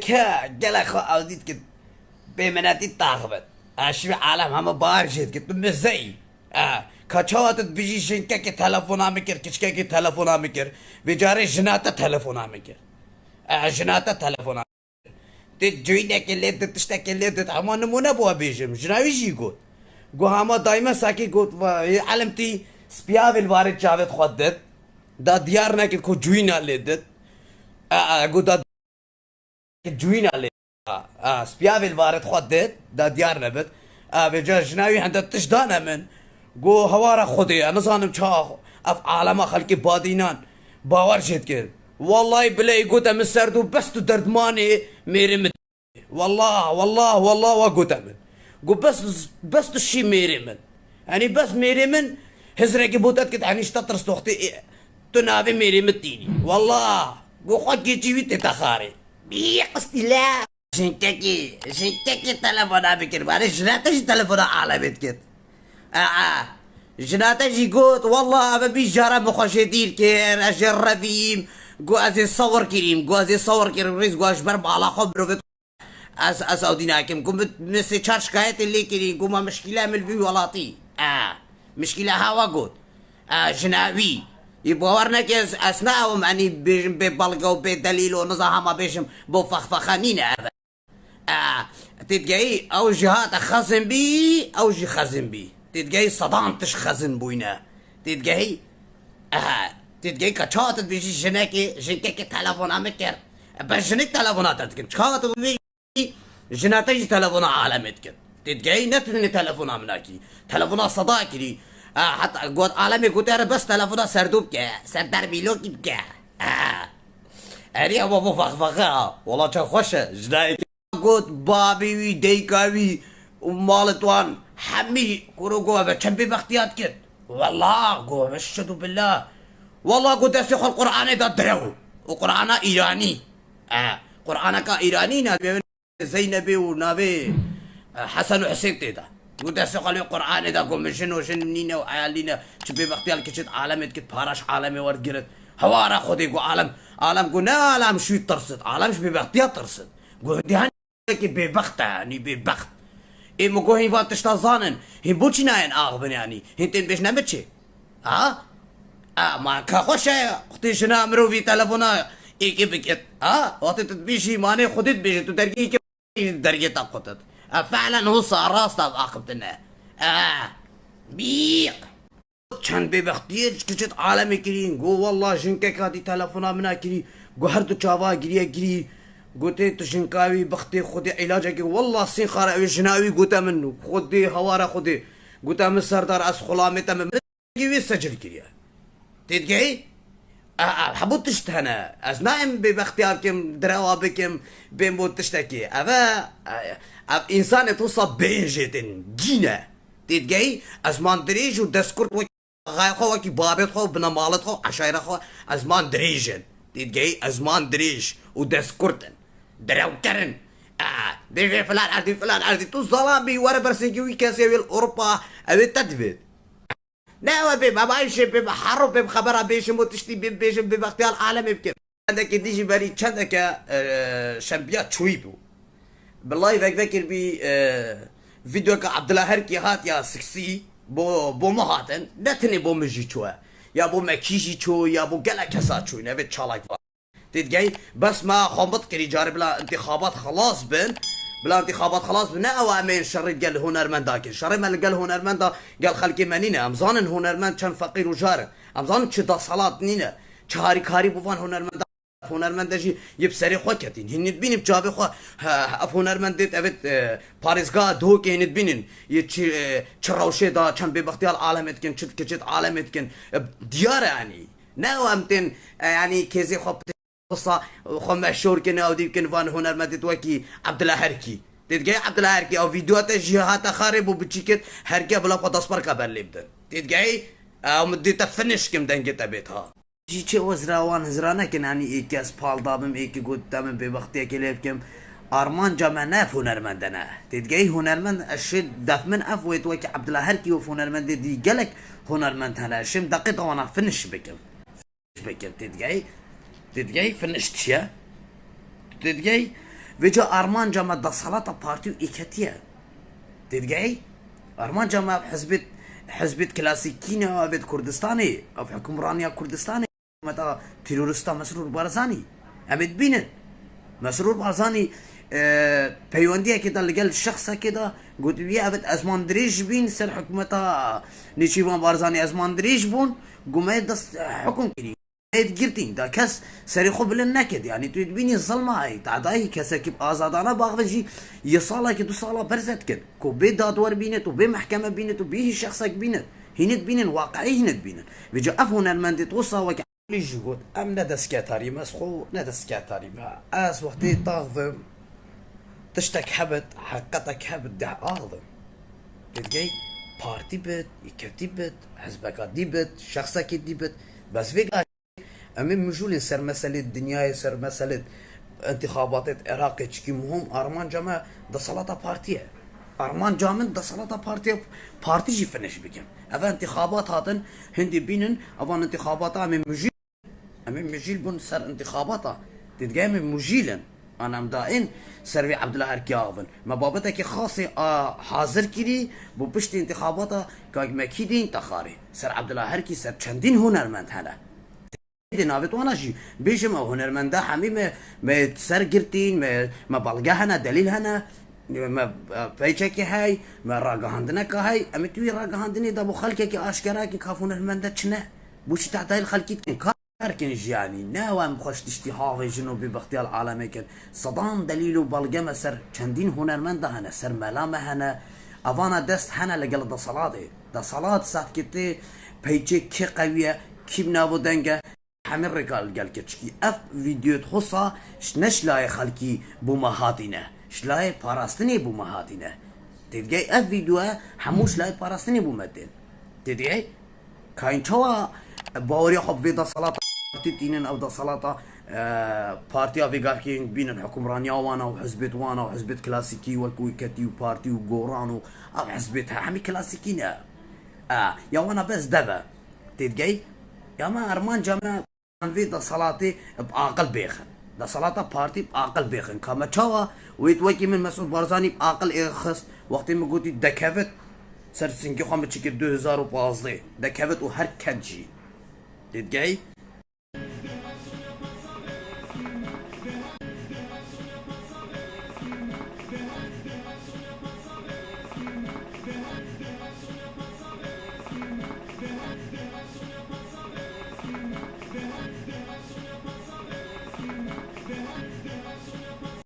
که گله خو اودید که به مناتی تاخبت اشوی عالم همه بار جد که تو مزئی کچاواتت بیجی شنکه که تلفن میکر کچکه که تلفن میکر بیچاره جناتا تلفن میکر جناتا تلفن تی جوینه که لیدت تشتا که لیدت همه نمونه بوا بیجم جناوی جی گود گو همه دایما ساکی گود و علم تی سپیاویل وارد جاوید خود دد دا دیار نکه کو جوینا لیدت گو دا جوینا لیدت سپیاویل وارد خود دد دا دیار نبت بجا جناوی هنده تشدانه من گو هوارا خودی انا زانم چا اف عالم خلقی بادینان باور شد کرد والله بلی گوتا من سردو بس تو دردمانی میری من والله وگوتا من گو بس تو شی میری من يعني بس میری من هزرکی بودت کت هنیش تطرس توختی تو نابی میری من تینی والله گو خود کی چیوی تتخاری بیقستی لا شنككي تلفونا بكر بعد جناتش تلفونا على بيتكت جناتش يقول والله أبى بيجارة مخشي دير كير أجر رفيم قو أزي صور كريم قو أزي صور كريم ريز قو أشبر بعلا خبرو بيت أس أوديناكم قو مسي تشار شكاية اللي كريم قو ما مشكلة من الفيو ولاطي مشكلة هوا قوت جنابي يبغى ورنا كيس أثناءهم يعني بيجم ببلغة وبدليل ونظام ما بيجم بفخفخانين تتجاي او جهات خزن بي او جي خزن بي تتجاي صدام تش خزن بوينا تتجاي تتجاي كشات بيجي جنكي تلفون امكر بس جنك تلفونات تتكن شات بيجي جناتي تلفون عالمتكن تتجاي نتني تلفون امناكي تلفون صداكي حتى قد عالمي قلت بس تلفون سردوب كه سردر بيلوكي بكه اري ابو فخفخه والله تا خوشه جناي قلت بابي ديكاوي ومالتوان حمي كورو قوة بتشبي باختيات كد والله قوة بشهدوا بالله والله قلت اسيخ القرآن دا درو وقرآن ايراني قرآن كا ايراني نابي زينبي ونابي حسن وحسين تيدا قلت اسيخ القرآن دا قوم شنو نينا وعيالينا تشبي باختيال كشت عالمت كد بارش عالمي ورقرت هوارا خودي قو عالم قو نا عالم شوي ترصد عالم شبي باختيات ترصد قو دي كي ببخته يعني ببخت اي مكو هي فات تشتازانن هي بوچناين اغبن يعني هنتين بيش نمتشي ما كخوش اختي شنا امرو في تلفونا اي كي بكت وقت تبيشي ماني خدت بيش تو درجي كي درجي تقطت فعلا هو صار راس تاع اخبتنا بيق كان ببختير كشت عالمي كرين قو والله جنكك هاتي تلفونا منا كري قو هردو تشافا كري قلت تشنكاوي بختي خدي علاجك والله سين خارع جناوي قلت منه خدي هوارا خدي قلت من سردار اس خلامي تم جيبي سجل كيا تتجي حبوت تشتهنا از نايم باختياركم دروابكم بين بوت تشتكي ابا انسان توصل بين جيتن جينا تتجي از مان دريج ودسكرت غاي خو كي بابت خو بنا مالت خو عشايره خو از مان دريجن تتجي از مان دريج ودسكرتن درو كرن دي فلان عردي تو ظلامي ورا برسنجوي كاسيوي اوروبا ابي تدبت لا بيب بايش بيب حرب بيب خبرها بيش موتشتي بيب بيش بيب اختيار عالمي بكير عندك تيجي بري تشندك شامبيات شويبو بالله فاكر بي فيديو عبد الله هركي هات يا سكسي بو مهاتن نتني بو مجي شو يا بو مكيجي شو يا بو قلا كسات شو نبي تشالاك تتجي بس ما خمبط كري جاري بلا انتخابات خلاص بن اوامين شريت قال هنرمند داكن شري ما قال هنرمند قال خلكي منينا امزان هنرمند كان فقير وجار امزان تشدا صلاه نينا شهاري كاري بوفان هنرمند جي يبسري خوكتين هن بين بجابي خو هنرمند ديت ابد باريسغا دوك هن بينن يتشراوشي دا كان ببختيال عالمت كن كشت عالمت كن ديار يعني نوامتن يعني كيزي خو قصة مشهور كنا أو دي كن فان هنرمند توكي عبد الله هركي تتجي عبد الله هركي أو فيديوهات جهات خارب وبتشيكت هركي بلا قد أصبر قبل لبدن تتجي أو مدي تفنش كم دنجة تبيتها جي وزراوان هزرانا كن يعني إيكاس بال دابم إيكي قد تامن بوقتي كليب كم أرمان جمعنا هنرمندنا تتجي هنرمند الشد دفمن أفوي توكي عبد الله هركي وهنرمند دي جلك هنرمند هلا شم دقيقة وانا فنش بكم تتجي فنشت يا تتجي وجا ارمان جامع دا صلاة بارتي ايكاتيه تدقي ارمان جامع حزبت كلاسيكينا ابد كردستاني او حكمرانيا كردستاني متى تيرورستا مسرور بارزاني امد بينن مسرور بارزاني پیوندیه که در لگل شخصه که دا گوت بیا ابد ازمان دریج بین سر حکومتا نیچیوان بارزانی ازمان دریج بون گمه دست حکم کری اید گرتین دا کس سری خوب بلن نکد يعني تو بینی ظلمه های تعدایی کسی که آزادانه باغوجی یه ساله که 2 ساله برزد کد کو بی دادور بینت و بی محکمه بینت و بی شخصک بینت هینت بینن واقعی هینت بینن وجا افون المندی توصا وک ليش قلت ام ندس كاتاري مسخو ندس كاتاري ما اس وقتي تاخذ تشتك حبت حقتك حبت ده اخذ تلقي بارتي بت يكتي بت حزبك دي بت شخصك دي بت بس فيك امام مجول سر مسألة الدنيا سر مسألة انتخابات العراق تشكي مهم ارمان جامع ده صلاة بارتيه ارمان جامع ده صلاة بارتيه بارتي جي فنش بكم اذا انتخابات هاتن هندي بينن ابان انتخابات امام مجيل بون سر انتخاباته تتقاي من مجيلا انا مدائن سروي عبد الله هركياغن ما بابتك خاصي حاضر كري بو بشتي انتخاباته كاك مكيدين تخاري سر عبد الله هركي سر چندين هنرمند هنا نابت وانا جي بيجم او هنرمنده همي ما سر گرتين ما بلغه هنا دليل هنا ما پیچکی هاي ما راگهاندنه که هاي اما توی راگهاندنه دا بو خلقه که آشکره که کافون هنرمنده چنه بوش تعدایل خلقی کن لكن يعني ناوام خشت اشتهاغي جنوبي باختيار العالمي كان صدام دليل بالقمة سر چندين هنرمند هنا سر ملامه هنا افانا دست هنا لقل دا صلاة دا صلاة سات كتي بيجي كي قوية كي بنابو دنگه همه رقال قال كتشكي اف فيديو تخصا شنش لاي خلقي بو مهاتينه شلاي پاراستني بو مهاتينه تدقي اف فيديو هموش لاي پاراستني بو مدين تدقي كاين چوا باوري خب في دا صلاة تينن او دا صلاة بارتي افيغاركين بين الحكمرانيا وانا وحزبت وانا وحزبت كلاسيكي وكويكتي وبارتي وغورانو او حزبتها حمي كلاسيكين يا وانا بس دبا تدقي يا ما ارمان جامع في دا صلاتي بعقل بيخن دا صلاة بارتي بعقل بيخن كما تشوا ويتوكي من مسؤول بارزاني بعقل اخس وقت ما قلت دكفت سر سنكي خامت شكل 2015 دكفت وهر كنجي تدقي